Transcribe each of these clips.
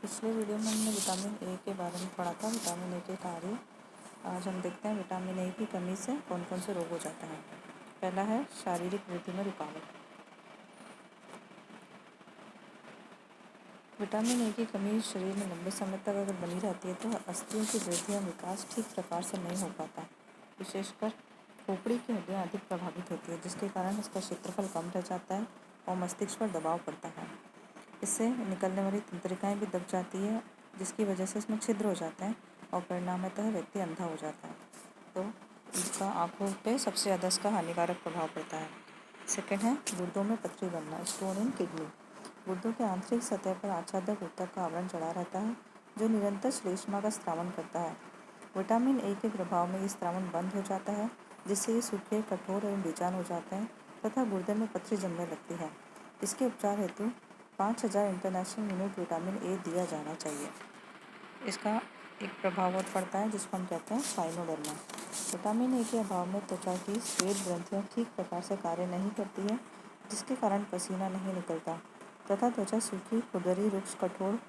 पिछले वीडियो में हमने विटामिन ए के बारे में पढ़ा था, विटामिन ए के कार्य। आज हम देखते हैं विटामिन ए की कमी से कौन कौन से रोग हो जाते हैं। पहला है शारीरिक वृद्धि में रुकावट। विटामिन ए की कमी शरीर में लंबे समय तक अगर बनी रहती है तो अस्थियों की वृद्धि या विकास ठीक प्रकार से नहीं हो पाता। विशेषकर खोपड़ी की हड्डियाँ अधिक प्रभावित होती है, जिसके कारण इसका क्षेत्रफल कम रह जाता है और मस्तिष्क पर दबाव पड़ता है। इससे निकलने वाली तंत्रिकाएँ भी दब जाती है, जिसकी वजह से इसमें छिद्र हो जाते हैं और परिणामतः व्यक्ति अंधा हो जाता है। तो इसका आँखों पे सबसे ज़्यादा इसका हानिकारक प्रभाव पड़ता है। सेकंड है गुर्दों में पथरी बनना, स्टोन इन किडनी। गुर्दों के आंतरिक सतह पर आच्छादक ऊतक का आवरण चढ़ा रहता है, जो निरंतर श्लेष्मा का स्त्रावन करता है। विटामिन ए के प्रभाव में ये स्त्रावन बंद हो जाता है, जिससे ये सूखे, कठोर एवं बेजान हो जाते हैं तथा गुर्दे में पथरी जमने लगती है। इसके उपचार हेतु 5000 इंटरनेशनल यूनिट विटामिन ए दिया जाना चाहिए। इसका एक प्रभाव और पड़ता है जिसको हम कहते हैं साइनोडर्मा। विटामिन ए के अभाव में त्वचा की श्वेत ग्रंथियाँ ठीक प्रकार से कार्य नहीं करती है, जिसके कारण पसीना नहीं निकलता तथा त्वचा सूखी, खुरदरी, रुक्ष, कठोर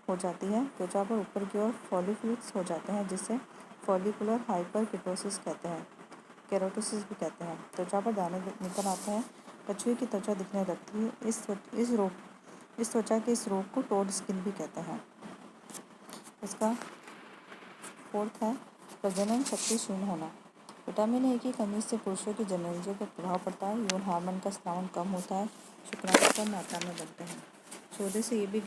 हो जाती है। त्वचा पर ऊपर की ओर फॉलिक्यूल्स हो जाते हैं, जिससे फॉलिकुलर हाइपरकिटोसिस कहते हैं, केरोटोसिस भी कहते हैं। त्वचा पर दाने निकल आते हैं, कछुए की त्वचा दिखने लगती है। इस त्वचा के इस रोग को टोड स्किन भी कहते हैं। इसका फोर्थ है प्रजनन शक्ति क्षीण होना। विटामिन ए की कमी से पुरुषों की जननेंद्रियों पर प्रभाव पड़ता है। यौन हार्मोन का स्रावन कम होता है, शुक्राणु कम मात्रा में बनते हैं। सौदे से ये भी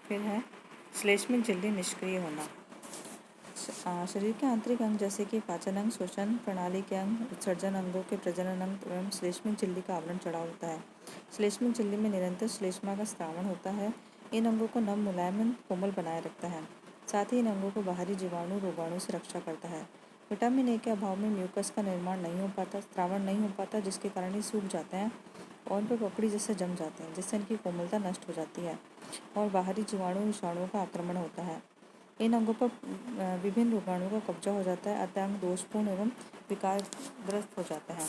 फिर है श्लेष्मिक झिल्ली निष्क्रिय होना। शरीर के आंतरिक अंग जैसे कि पाचन अंग, श्वसन प्रणाली के अंग, उत्सर्जन अंगों के प्रजनन अंग एवं श्लेष्मिक झिल्ली का आवरण चढ़ा होता है। श्लेष्मिक झिल्ली में निरंतर श्लेष्मा का स्रावन होता है। इन अंगों को नम, मुलायम एवं कोमल बनाए रखता है। साथ ही इन अंगों को बाहरी जीवाणु, रोगाणु से रक्षा करता है। विटामिन ए के अभाव में म्यूकस का निर्माण नहीं हो पाता, स्रावन नहीं हो पाता, जिसके कारण ये सूख जाते हैं और इन पर पपड़ी जैसे जम जाते हैं, जिससे इनकी कोमलता नष्ट हो जाती है और बाहरी जीवाणु, विषाणुओं का आक्रमण होता है। इन अंगों पर विभिन्न रोगाणुओं का कब्जा हो जाता है, अतः अंग दोषपूर्ण एवं विकारग्रस्त हो जाते हैं।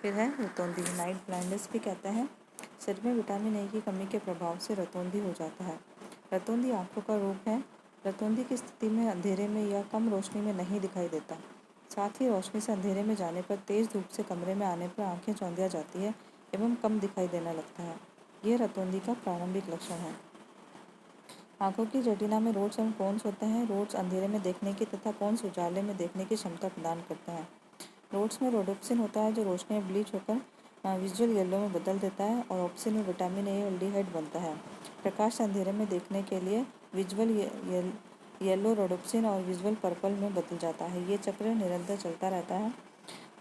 फिर है रतौंधी, नाइट ब्लाइंडनेस भी कहते हैं। शरीर में विटामिन ए की कमी के प्रभाव से रतौंधी हो जाता है। रतौंधी आँखों का रोग है। रतौंधी की स्थिति में अंधेरे में या कम रोशनी में नहीं दिखाई देता। साथ ही रोशनी से अंधेरे में जाने पर, तेज धूप से कमरे में आने पर आँखें चौंधिया जाती है एवं कम दिखाई देने लगता है। यह रतौंधी का प्रारंभिक लक्षण है। आँखों की रेटिना में रोड्स एवं कोन्स होते हैं। रोड्स अंधेरे में देखने की तथा कोन्स उजाले में देखने की क्षमता प्रदान करते हैं। रोड्स में रोडोप्सिन होता है, जो रोशनी में ब्लीच होकर विजुअल येलो में बदल देता है, और ऑप्सिन में विटामिन ए एल्डिहाइड बनता है। प्रकाश अंधेरे में देखने के लिए विजुअल येलो रोडोप्सिन और विजुअल पर्पल में बदल जाता है। ये चक्र निरंतर चलता रहता है।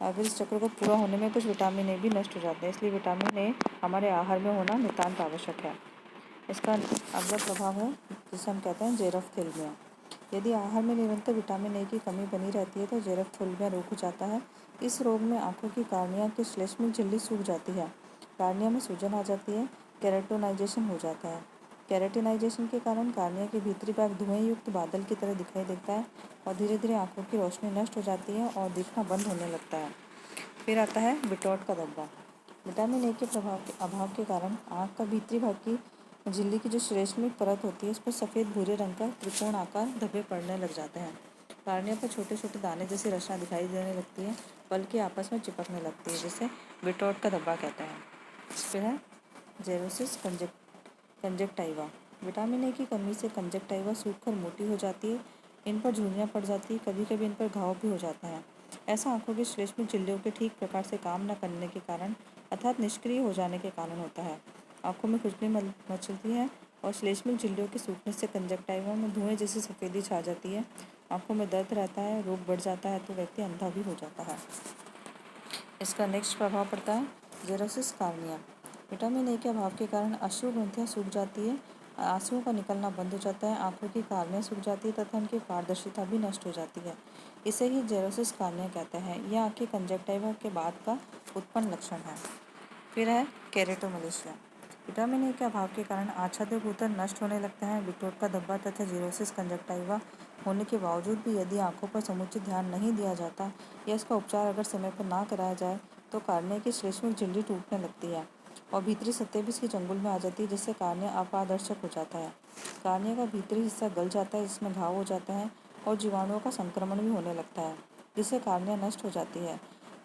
अगर इस चक्र को पूरा होने में कुछ विटामिन ए भी नष्ट हो जाते हैं, इसलिए विटामिन ए हमारे आहार में होना नितांत आवश्यक है। इसका अगला प्रभाव है जिसे हम कहते हैं जेरोफ्थेल्मिया। यदि आहार में निरंतर विटामिन ए की कमी बनी रहती है तो जेरोफ्थेल्मिया रोग हो जाता है। इस रोग में आंखों की कार्निया की श्लेष्मिक झिल्ली सूख जाती है, कार्निया में सूजन आ जाती है, केराटिनाइजेशन हो जाता है। केराटिनाइजेशन के कारण कार्निया के भीतरी भाग धुएं युक्त बादल की तरह दिखाई देता है और धीरे धीरे आंखों की रोशनी नष्ट हो जाती है और दिखना बंद होने लगता है। फिर आता है बिटौट का धब्बा। विटामिन ए के अभाव के कारण आँख का भीतरी भाग की झिल्ली की जो श्लेष्मिक परत होती है, उस पर सफ़ेद भूरे रंग का त्रिकोण आकार धब्बे पड़ने लग जाते हैं। कार्निया पर छोटे छोटे दाने जैसी रचना दिखाई देने लगती है, पलकें आपस में चिपकने लगती है, जिसे बिटौट का धब्बा कहते हैं। फिर है जेरोसिस कंजक्टाइवा। विटामिन ए की कमी से कंजक्टाइवा सूखकर मोटी हो जाती है, इन पर झुर्रियाँ पड़ जाती है, कभी कभी इन पर घाव भी हो जाता है। ऐसा आंखों की श्लेष्मिक झिल्लियों के ठीक प्रकार से काम न करने के कारण अर्थात निष्क्रिय हो जाने के कारण होता है। आंखों में खुजली मचलती है और श्लेष्मिक झिल्लियों के सूखने से कंजक्टाइवा में धुएं जैसी सफ़ेदी छा जाती है। आंखों में दर्द रहता है, रोग बढ़ जाता है तो व्यक्ति अंधा भी हो जाता है। इसका नेक्स्ट प्रभाव पड़ता है जेरोसिस कार्निया। विटामिन ए के अभाव के कारण अश्रु ग्रंथियाँ सूख जाती है, आंसुओं का निकलना बंद हो जाता है, आंखों की कार्निया सूख जाती है तथा उनकी पारदर्शिता भी नष्ट हो जाती है। इसे ही जेरोसिस कार्निया कहते हैं। यह आँख की कंजक्टाइवा के बाद का उत्पन्न लक्षण है। फिर है केरेटोमलेशिया। विटामिन ए के अभाव के कारण आच्छादित ऊतक नष्ट होने लगते हैं। बिटौट का धब्बा तथा जेरोसिस कंजक्टाइवा होने के बावजूद भी यदि आंखों पर समुचित ध्यान नहीं दिया जाता या इसका उपचार अगर समय पर ना कराया जाए तो कार्निया की श्लेष्मिक झिल्ली टूटने लगती है। और भीतरी सतह भी इसकी चंगुल में आ जाती है, जिससे कार्निया अपारदर्शक हो जाता है। कार्निया का भीतरी हिस्सा गल जाता है, जिसमें घाव हो जाता है और जीवाणुओं का संक्रमण भी होने लगता है, जिससे कार्निया नष्ट हो जाती है।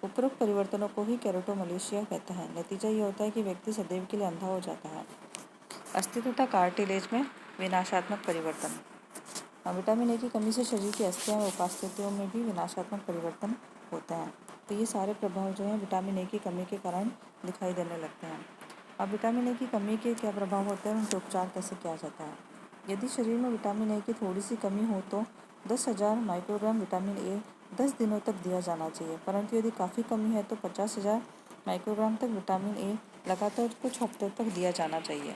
उपरोक्त परिवर्तनों को ही केरोटोमलेशिया कहते हैं। नतीजा ये होता है कि व्यक्ति सदैव के लिए अंधा हो जाता है। अस्थि तथा कार्टिलेज में विनाशात्मक परिवर्तन। विटामिन ए की कमी से शरीर की अस्थियां व उपास्थ्यताओं में भी विनाशात्मक परिवर्तन होते हैं। तो ये सारे प्रभाव जो हैं विटामिन ए की कमी के कारण दिखाई देने लगते हैं। अब विटामिन ए की कमी के क्या प्रभाव होते हैं, उनके उपचार कैसे किया जाता है। यदि शरीर में विटामिन ए की थोड़ी सी कमी हो तो 10,000 माइक्रोग्राम विटामिन ए 10 दिनों तक दिया जाना चाहिए, परंतु यदि काफ़ी कमी है तो 50,000 माइक्रोग्राम तक विटामिन ए लगातार कुछ हफ्तों तक दिया जाना चाहिए।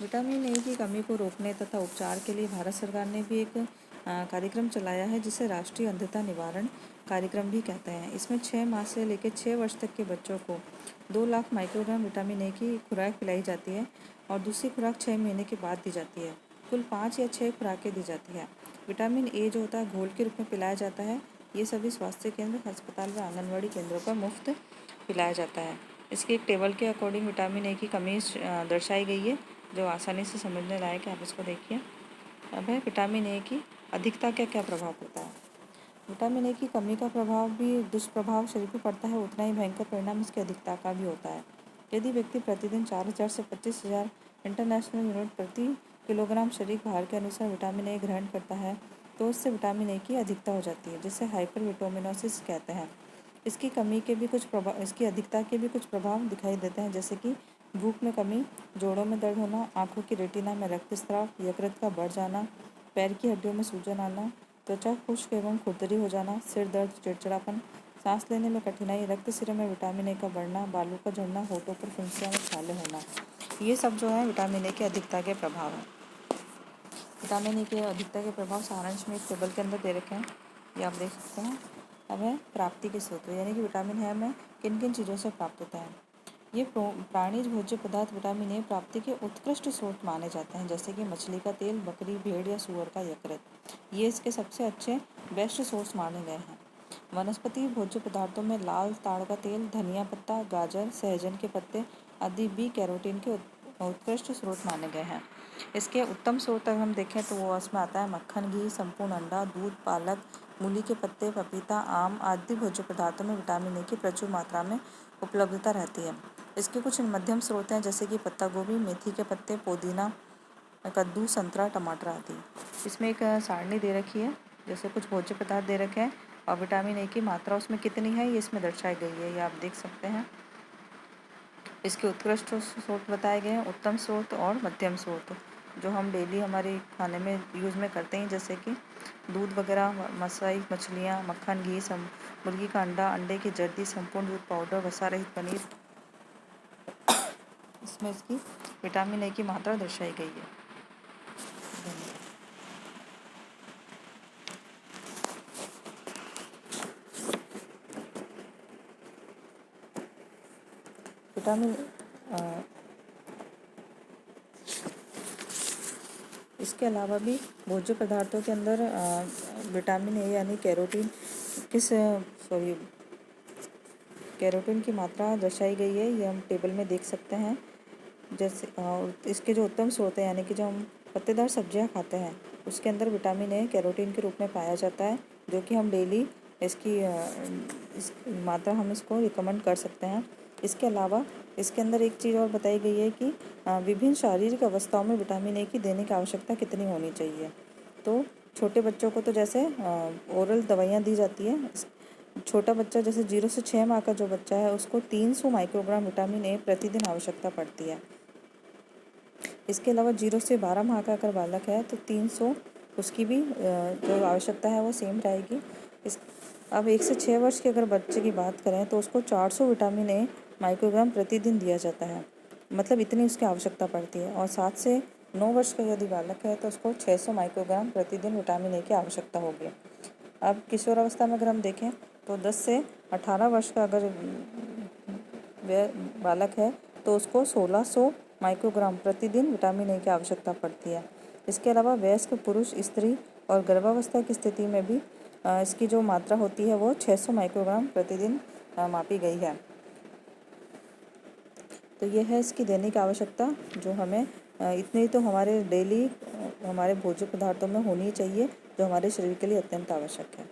विटामिन ए की कमी को रोकने तथा उपचार के लिए भारत सरकार ने भी एक कार्यक्रम चलाया है, जिसे राष्ट्रीय अंधता निवारण कार्यक्रम भी कहते हैं। इसमें 6 माह से लेकर 6 वर्ष तक के बच्चों को 2 लाख माइक्रोग्राम विटामिन ए की खुराक पिलाई जाती है और दूसरी खुराक 6 महीने के बाद दी जाती है। कुल 5 या 6 खुराकें दी जाती है। विटामिन ए जो होता है घोल के रूप में पिलाया जाता है। ये सभी स्वास्थ्य केंद्र, अस्पताल व आंगनबाड़ी केंद्रों पर मुफ्त पिलाया जाता है। इसकी एक टेबल के अकॉर्डिंग विटामिन ए की कमी दर्शाई गई है, जो आसानी से समझने लायक है। आप इसको देखिए। अब है विटामिन ए की अधिकता का क्या प्रभाव पड़ता है। विटामिन ए की कमी का प्रभाव भी दुष्प्रभाव शरीर पर पड़ता है, उतना ही भयंकर परिणाम इसकी अधिकता का भी होता है। यदि व्यक्ति प्रतिदिन 4,000 से 25,000 इंटरनेशनल यूनिट प्रति किलोग्राम शरीर भार के अनुसार विटामिन ए ग्रहण करता है तो उससे विटामिन ए की अधिकता हो जाती है, जिसे हाइपरविटामिनोसिस कहते हैं। इसकी कमी के भी कुछ प्रभाव, इसकी अधिकता के भी कुछ प्रभाव दिखाई देते हैं, जैसे कि भूख में कमी, जोड़ों में दर्द होना, आंखों की रेटिना में रक्तस्राव, यकृत का बढ़ जाना, पैर की हड्डियों में सूजन आना, त्वचा खुश्क एवं खुरदरी हो जाना, सिर दर्द, चिड़चिड़ापन, सांस लेने में कठिनाई, रक्त सिरे में विटामिन ए का बढ़ना, बालों का झड़ना, होठों पर फुंसियाँ में छाले होना, ये सब जो है विटामिन ए की अधिकता के प्रभाव हैं। विटामिन ए के अधिकता के प्रभाव सारांश में एक टेबल के अंदर दे रखे हैं, ये आप देख सकते हैं। अब है प्राप्ति के स्रोत, यानी कि विटामिन ए हमें किन किन चीज़ों से प्राप्त होता है। ये प्राणीज भोज्य पदार्थ विटामिन ए प्राप्ति के उत्कृष्ट स्रोत माने जाते हैं, जैसे कि मछली का तेल, बकरी, भेड़ या सूअर का यकृत, ये इसके सबसे अच्छे बेस्ट सोर्स माने गए हैं। वनस्पति भोज्य पदार्थों में लाल ताड़ का तेल, धनिया पत्ता, गाजर, सहजन के पत्ते आदि भी कैरोटीन के उत्कृष्ट स्रोत माने गए हैं। इसके उत्तम स्रोत अगर हम देखें तो वो उसमें आता है मक्खन, घी, संपूर्ण अंडा, दूध, पालक, मूली के पत्ते, पपीता, आम आदि भोज्य पदार्थों में विटामिन ए की प्रचुर मात्रा में उपलब्धता रहती है। इसके कुछ मध्यम स्रोत हैं, जैसे कि पत्ता गोभी, मेथी के पत्ते, पुदीना, कद्दू, संतरा, टमाटर आदि। इसमें एक सारणी दे रखी है, जैसे कुछ भोज्य पदार्थ दे रखे हैं और विटामिन ए की मात्रा उसमें कितनी है ये इसमें दर्शाई गई है, ये आप देख सकते हैं। इसके उत्कृष्ट स्रोत बताए गए हैं, उत्तम स्रोत और मध्यम स्रोत, जो हम डेली हमारे खाने में यूज़ में करते हैं, जैसे कि दूध वगैरह, मसाई, मछलियाँ, मक्खन, घी, मुर्गी का अंडा, अंडे की जर्दी, संपूर्ण दूध पाउडर, वसा रहित पनीर, इसमें इसकी विटामिन ए की मात्रा दर्शाई गई है। विटामिन इसके अलावा भी भोज्य पदार्थों के अंदर विटामिन ए यानी कैरोटीन की मात्रा दर्शाई गई है, ये हम टेबल में देख सकते हैं। जैसे इसके जो उत्तम स्रोत है, यानी कि जो हम पत्तेदार सब्जियां खाते हैं उसके अंदर विटामिन ए कैरोटीन के रूप में पाया जाता है, जो कि हम डेली इसकी इस मात्रा हम इसको रिकमेंड कर सकते हैं। इसके अलावा इसके अंदर एक चीज़ और बताई गई है कि विभिन्न शारीरिक अवस्थाओं में विटामिन ए की देने की आवश्यकता कितनी होनी चाहिए। तो छोटे बच्चों को तो जैसे ओरल दवाइयाँ दी जाती है, छोटा बच्चा जैसे 0 से 6 माह का जो बच्चा है उसको 300 माइक्रोग्राम विटामिन ए प्रतिदिन आवश्यकता पड़ती है। इसके अलावा 0 से 12 माह का अगर बालक है तो 300 उसकी भी जो आवश्यकता है वो सेम रहेगी। अब 1 से 6 वर्ष के अगर बच्चे की बात करें तो उसको 400 विटामिन ए माइक्रोग्राम प्रतिदिन दिया जाता है, मतलब इतनी उसकी आवश्यकता पड़ती है। और 7 से 9 वर्ष का यदि बालक है तो उसको 600 माइक्रोग्राम प्रतिदिन विटामिन ए की आवश्यकता होगी। अब किशोरावस्था में अगर हम देखें तो 10 से 18 वर्ष का अगर बालक है तो उसको 1600 माइक्रोग्राम प्रतिदिन विटामिन ए की आवश्यकता पड़ती है। इसके अलावा वयस्क पुरुष, स्त्री और गर्भावस्था की स्थिति में भी इसकी जो मात्रा होती है वो 600 माइक्रोग्राम प्रतिदिन मापी गई है। तो ये है इसकी दैनिक आवश्यकता, जो हमें इतनी तो हमारे डेली हमारे भोज्य पदार्थों में होनी चाहिए, जो हमारे शरीर के लिए अत्यंत आवश्यक है।